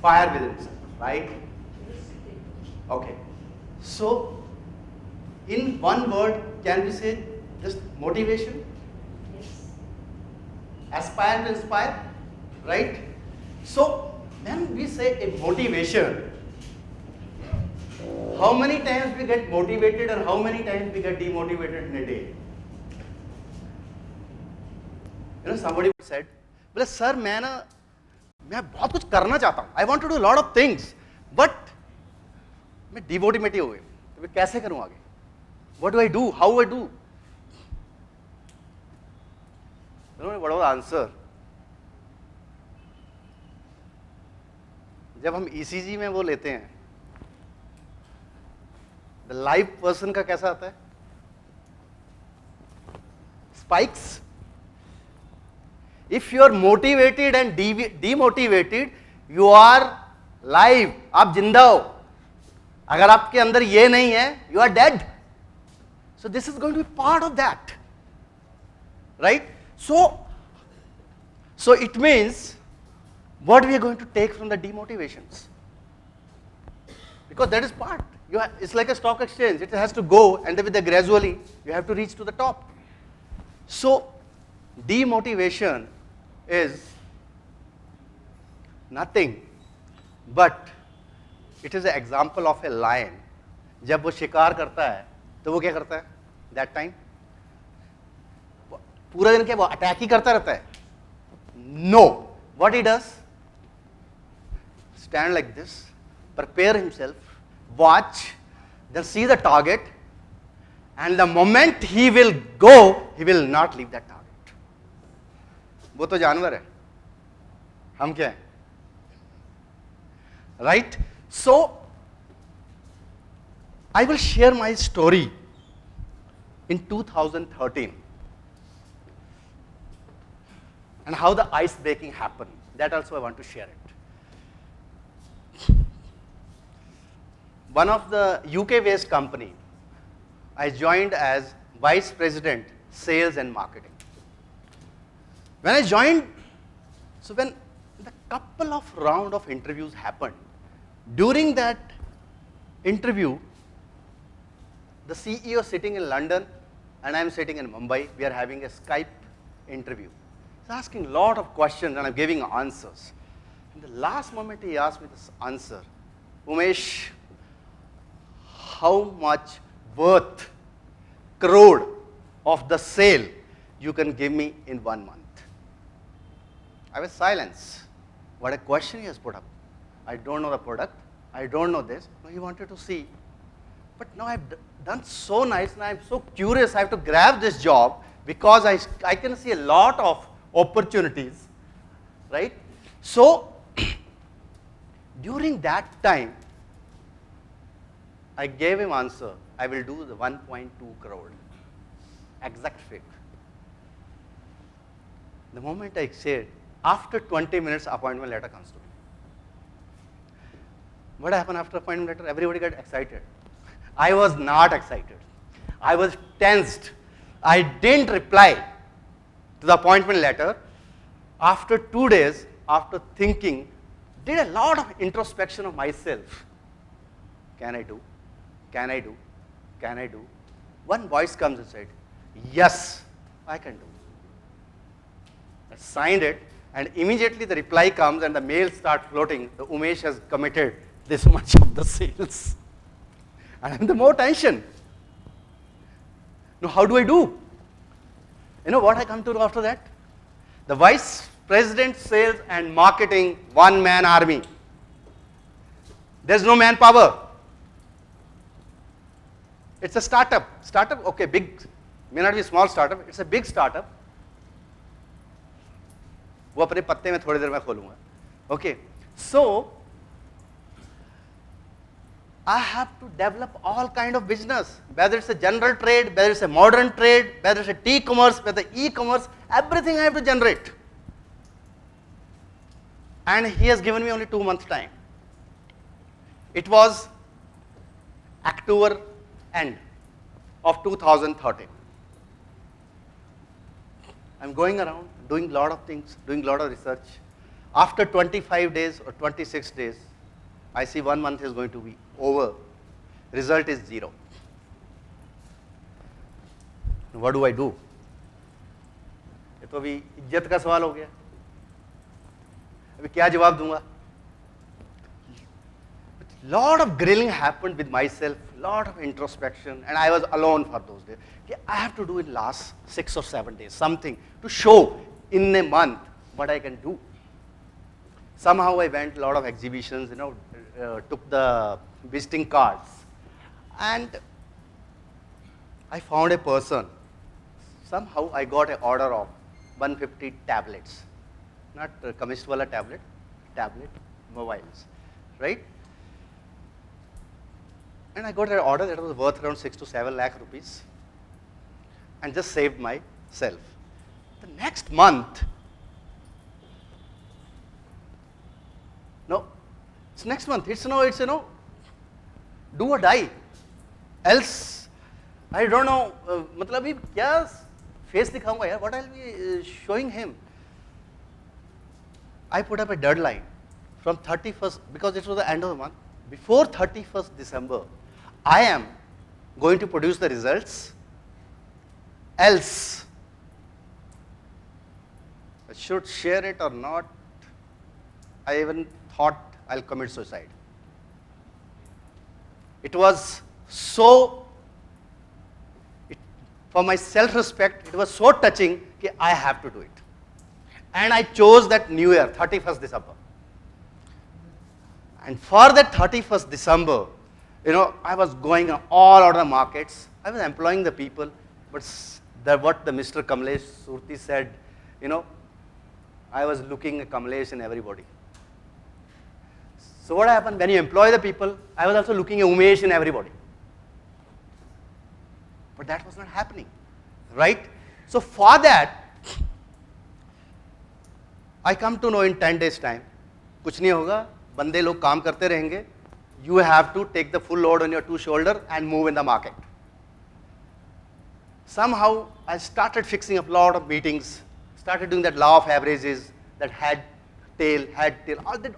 Fire within itself, right? Okay. So, in one word, can we say just motivation? Aspire to inspire, right? So, when we say a motivation, how many times we get motivated and how many times we get demotivated in a day? You know, somebody said, "Well, sir, मैं बहुत कुछ करना चाहता हूँ. I want to do a lot of things, but मैं demotivated हो गया. तो मैं कैसे करूँ आगे? What do I do? How do I do?" You know what was the answer? जब हम ECG में वो लेते हैं, the live person का कैसा आता है? Spikes. If you are motivated and demotivated, you are live. आप जिंदा हो. अगर आपके अंदर ये नहीं है, you are dead. So this is going to be part of that, right? So it means what we are going to take from the demotivations, because that is part. It's like a stock exchange. It has to go, and with the gradually you have to reach to the top. So demotivation is nothing but it is an example of a lion. जब वो शिकार करता है तो वो क्या करता है? That time पूरा दिन क्या वो अटैक ही करता रहता है? No. What he does? Stand like this, prepare himself, watch, then see the target, and the moment he will go, he will not leave that target. वो तो जानवर है, हम क्या है? Right? So, I will share my story in 2013 and how the ice breaking happened. That also I want to share it. One of the UK-based company, I joined as Vice President, Sales and Marketing. When I joined, so when the couple of round of interviews happened, during that interview, the CEO sitting in London and I am sitting in Mumbai, we are having a Skype interview. He's asking a lot of questions and I'm giving answers. In the last moment he asked me this answer, "Umesh, how much worth crore of the sale you can give me in 1 month?" I was silence. What a question he has put up. I don't know the product. I don't know this. No, he wanted to see. But now I've done so nice and I'm so curious. I have to grab this job because I can see a lot of opportunities, right? So, during that time, I gave him answer. I will do the 1.2 crore. Exact figure. The moment I said, after 20 minutes, appointment letter comes to me. What happened after appointment letter? Everybody got excited. I was not excited. I was tensed. I didn't reply to the appointment letter. After 2 days, after thinking, did a lot of introspection of myself. Can I do? Can I do? Can I do? One voice comes and said, "Yes, I can do." I signed it. And immediately the reply comes and the mail starts floating. The Umesh has committed this much of the sales. And I'm the more tension. Now how do I do? You know what I come to do after that? The Vice President Sales and Marketing, one-man army. There's no manpower. It's a startup. Startup, okay, big, may not be a small startup. It's a big startup. वो अपने पत्ते में थोड़ी देर में खोलूंगा. Okay, so I have to develop all kind of business, whether it's a general trade, whether it's a modern trade, whether it's a T-commerce, whether e-commerce, everything I have to generate. And he has given me only 2 months time. It was October end of 2013. I'm going around, doing a lot of things, doing a lot of research. After 25 days or 26 days, I see 1 month is going to be over. Result is 0. What do I do? ये तो अभी इज्जत का सवाल हो गया. अभी क्या जवाब दूंगा? Lot of grilling happened with myself, lot of introspection, and I was alone for those days. Okay, I have to do in last 6 or 7 days something to show in a month what I can do. Somehow I went a lot of exhibitions, took the visiting cards, and I found a person. Somehow I got an order of 150 tablets, not chemist wala tablet, mobiles, right? And I got an order that was worth around 6 to 7 lakh rupees, and just saved myself. The next month, it's next month. It's do or die. Else, I don't know. मतलब अभी क्या face दिखाऊंगा यार? What I'll be showing him? I put up a deadline from 31st because it was the end of the month. Before 31st December, I am going to produce the results. Else, I should share it or not. I even thought I'll commit suicide. It was so, for my self-respect, it was so touching that I have to do it. And I chose that new year, 31st December. And for that 31st December, I was going all out of the markets. I was employing the people, but what the Mr. Kamlesh Surti said, I was looking at Kamlesh in everybody. So what happened when you employ the people? I was also looking at Umesh in everybody. But that was not happening, right? So for that, I come to know in 10 days time, कुछ नहीं होगा, बंदे लोग काम करते रहेंगे. You have to take the full load on your 2 shoulders and move in the market. Somehow I started fixing up a lot of meetings, started doing that law of averages, that head, tail,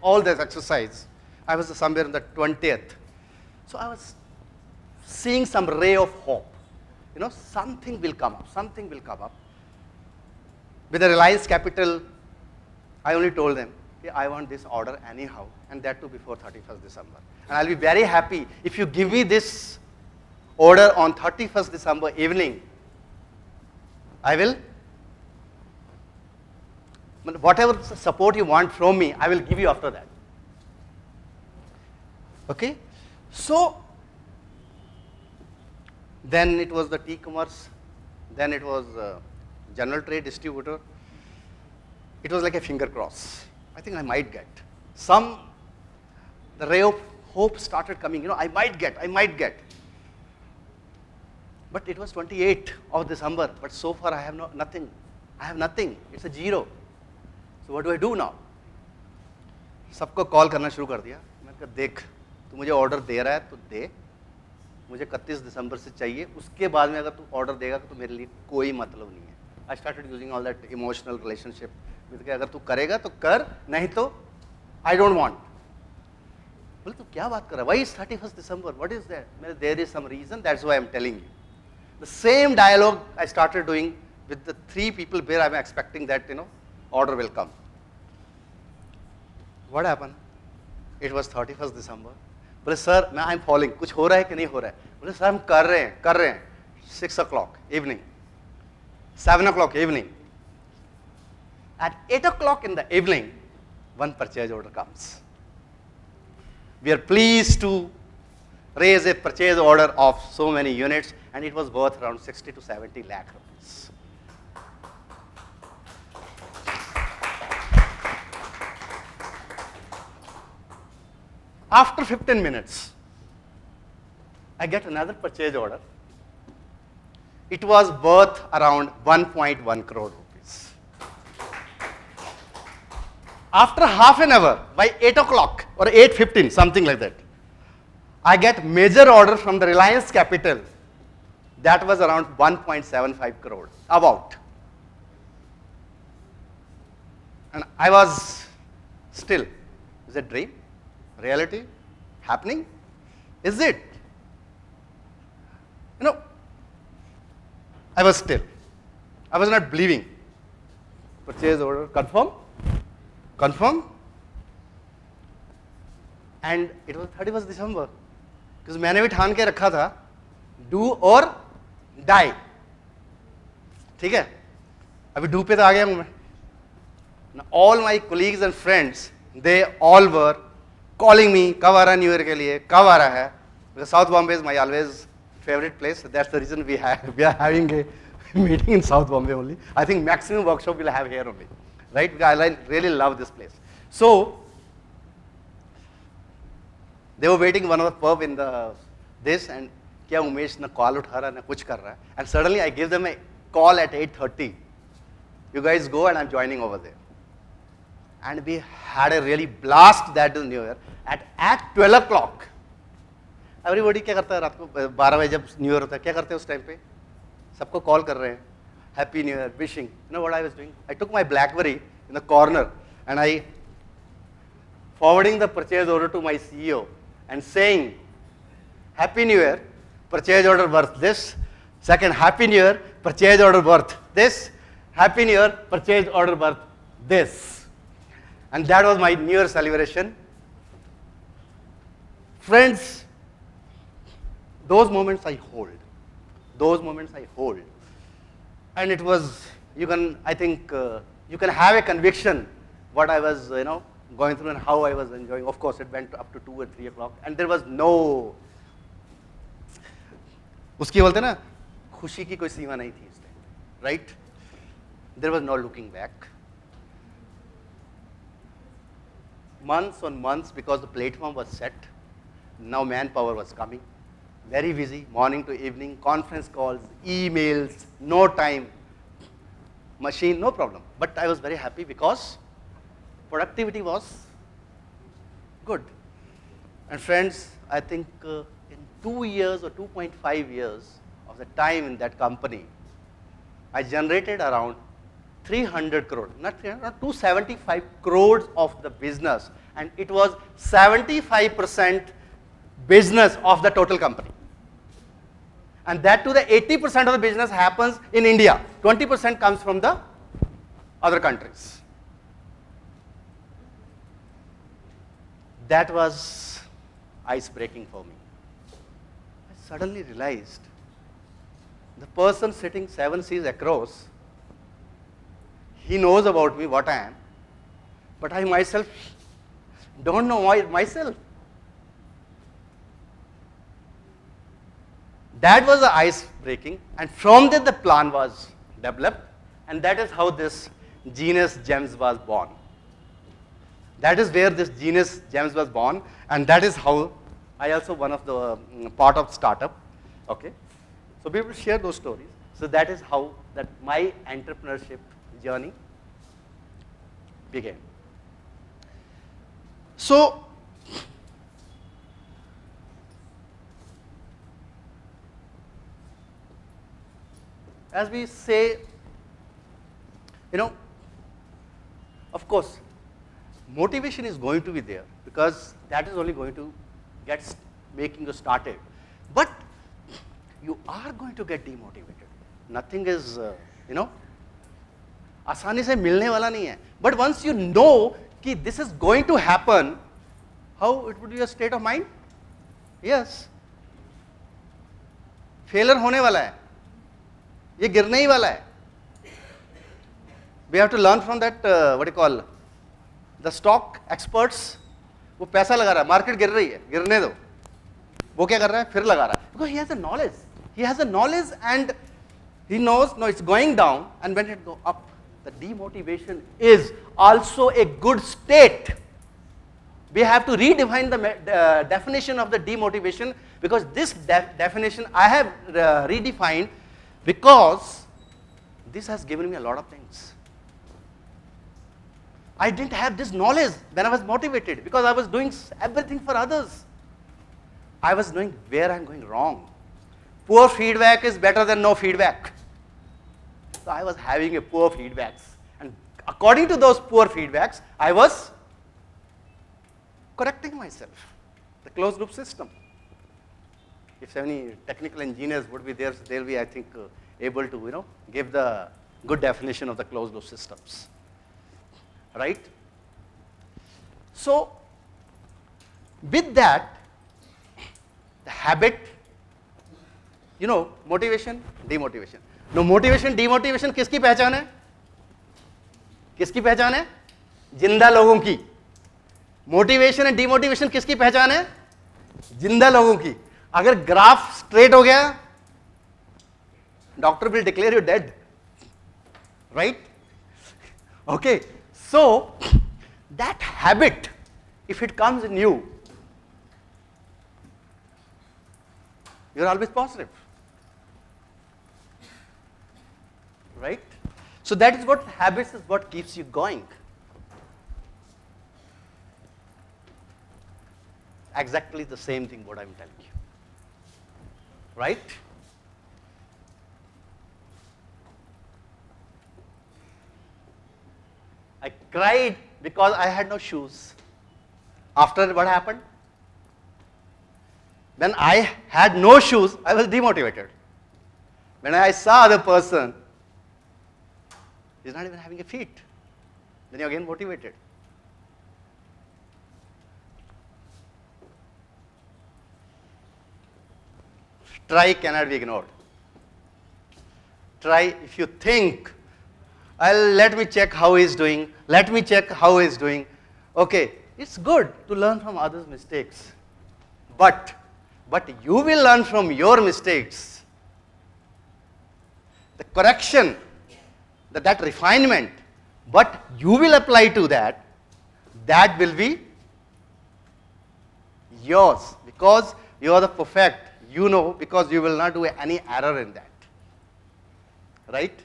all this exercise. I was somewhere in the 20th. So I was seeing some ray of hope. Something will come up, something will come up. With the Reliance Capital, I only told them, okay, I want this order anyhow, and that too before 31st December. And I'll be very happy if you give me this order on 31st December evening. I will, whatever support you want from me, I will give you after that. Okay? So, then it was the e-commerce, then it was general trade distributor. It was like a finger cross. I think I might get. The ray of hope started coming, I might get. But it was 28th of December, but so far I have nothing. I have nothing. It's a 0. So what do I do now? सबको call करना शुरू कर दिया. मैंने कहा देख, तू मुझे ऑर्डर दे रहा है तो दे. मुझे 31 दिसंबर से चाहिए. उसके बाद में अगर तू ऑर्डर देगा तो मेरे लिए कोई मतलब नहीं है. I started using all that emotional relationship. अगर तू करेगा तो कर, नहीं तो I don't want. बोले तू क्या बात कर रहा है? Why is 31st December? What is that? There is some reason. That's why I'm telling you. The same dialogue I started doing with the 3 people where I'm expecting that order will come. What happened? It was 31st December. बोले sir मैं I'm falling. कुछ हो रहा है कि नहीं हो रहा है? बोले सर हम कर रहे हैं. 6 o'clock evening, 7 o'clock evening. At 8 o'clock in the evening, one purchase order comes. We are pleased to raise a purchase order of so many units, and it was worth around 60 to 70 lakh rupees. After 15 minutes, I get another purchase order. It was worth around 1.1 crore rupees. After half an hour, by 8 o'clock or 8:15, something like that, I get major order from the Reliance Capital. That was around 1.75 crore, about. And I was Still, is it dream? Reality? Happening? Is it? I was still. I was not believing. Purchase order, confirm, confirm. And it was 31st December. Because मैंने भी ठान के रखा था, do or die. ठीक है? अभी do पे तो आ गया हूँ मैं. Now, all my colleagues and friends, they all were calling me, कब आ रहा है न्यू ईयर के लिए, कब आ रहा है? Because South Bombay is my always favorite place. That's the reason we are having a meeting in South Bombay only. I think maximum workshop we'll have here only, right? Because I really love this place. So they were waiting one of the pub in this, and क्या उमेश ना call उठा रहा है ना कुछ कर रहा है, and suddenly I give them a call at 8:30. You guys go and I'm joining over there. And we had a really blast that New Year at 12 o'clock. Everybody क्या करता है रात को 12 बजे जब न्यू ईयर होता है क्या करते हैं उस टाइम पे सबको कॉल कर रहे हैं happy new year wishing you know what I was doing I took my blackberry in the corner and I forwarding the purchase order to my CEO and saying happy new year purchase order worth this, second happy new year purchase order worth this, happy new year purchase order worth this. And that was my New Year celebration. Friends, those moments I hold. Those moments I hold. And it was, I think, you can have a conviction what I was, going through and how I was enjoying. Of course, it went up to 2 or 3 o'clock. And there was no, उसकी बोलते ना, खुशी की कोई सीमा नहीं थी इस time, right? There was no looking back. Months on months, because the platform was set, now manpower was coming, very busy, morning to evening, conference calls, emails, no time, machine, no problem. But I was very happy because productivity was good. And friends, I think in 2 years or 2.5 years of the time in that company, I generated around 300 crore, not 300, not 275 crores of the business, and it was 75% business of the total company. And that too, the 80% of the business happens in India, 20% comes from the other countries. That was ice-breaking for me. I suddenly realized the person sitting 7 seas across, he knows about me, what I am, but I myself don't know myself. That was the ice breaking, and from that the plan was developed, and that is how this Genius Gems was born. That is where this Genius Gems was born, and that is how I also one of the part of startup. Okay, so we will share those stories. So that is how that my entrepreneurship journey began. So as we say, of course, motivation is going to be there because that is only going to making you started. But you are going to get demotivated. Nothing is, आसानी से मिलने वाला नहीं है. But once you know कि this is going to happen, how it would be your state of mind? Yes. Failure होने वाला है. ये गिरने ही वाला है. We have to learn from that, what do you call, the stock experts. वो पैसा लगा रहा है, मार्केट गिर रही है, गिरने दो. वो क्या कर रहा है? फिर लगा रहा है. Because he has a knowledge. He has a knowledge and he knows, no, it's going down, and when it go up, the demotivation is also a good state. We have to redefine the definition of the demotivation, because this definition I have redefined because this has given me a lot of things. I didn't have this knowledge when I was motivated because I was doing everything for others. I was knowing where I'm going wrong. Poor feedback is better than no feedback. So I was having a poor feedbacks, and according to those poor feedbacks, I was correcting myself, the closed loop system. If any technical engineers would be there, they'll be, I think, able to, give the good definition of the closed loop systems, right? So, with that, the habit, motivation, demotivation. No, motivation, demotivation किसकी पहचान है? किसकी पहचान है? जिंदा लोगों की. Motivation and demotivation किसकी पहचान है? जिंदा लोगों की. अगर ग्राफ स्ट्रेट हो गया, doctor will declare you dead, right? Okay, so that habit, if it comes in you, you're always positive, right? So that is what habits is what keeps you going. Exactly the same thing what I'm telling you, right? I cried because I had no shoes. After what happened? When I had no shoes, I was demotivated. When I saw other person, he's not even having a feet, then you're again motivated. Try cannot be ignored. Try, if you think, let me check how he's doing, let me check how he's doing. Okay, it's good to learn from others' mistakes, but you will learn from your mistakes. The correction, that refinement, but you will apply to that will be yours, because you are the perfect, because you will not do any error in that, right?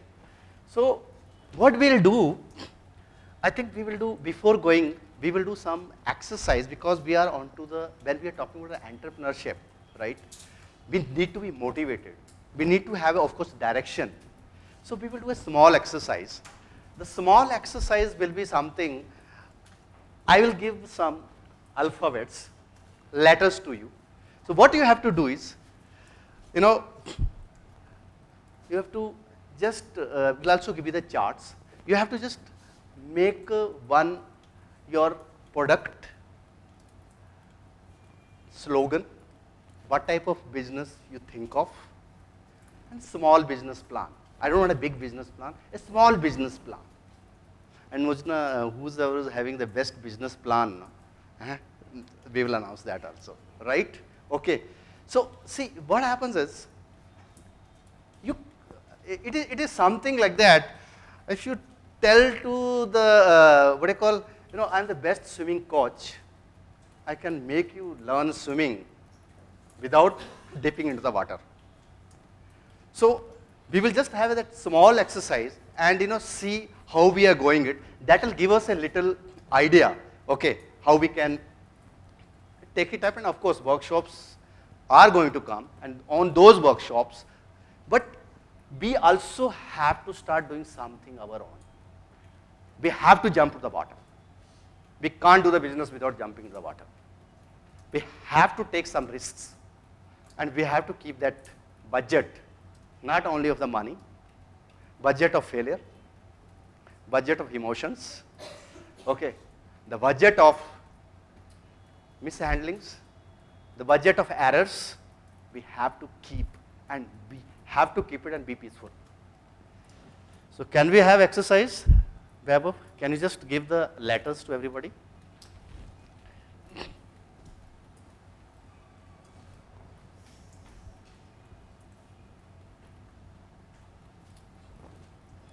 So what we'll do, I think we will do, before going, we will do some exercise, because we are onto when we are talking about the entrepreneurship, right? We need to be motivated. We need to have, of course, direction. So we will do a small exercise. The small exercise will be something, I will give some alphabets, letters to you. So what you have to do is, you have to just, we'll also give you the charts. You have to just make your product slogan, what type of business you think of, and small business plan. I don't want a big business plan, a small business plan. And who's having the best business plan, we will announce that also, right? Okay. So see, what happens is, it is something like that. If you tell to the, I'm the best swimming coach, I can make you learn swimming without dipping into the water. So we will just have that small exercise and see how we are going it. That will give us a little idea, okay, how we can take it up. And of course, workshops are going to come, and on those workshops, but we also have to start doing something our own. We have to jump to the water. We can't do the business without jumping to the water. We have to take some risks, and we have to keep that budget, not only of the money, budget of failure, budget of emotions, okay, the budget of mishandlings, the budget of errors. We have to keep, and we have to keep it and be peaceful. So can we have exercise? Vaibhav, can you just give the letters to everybody?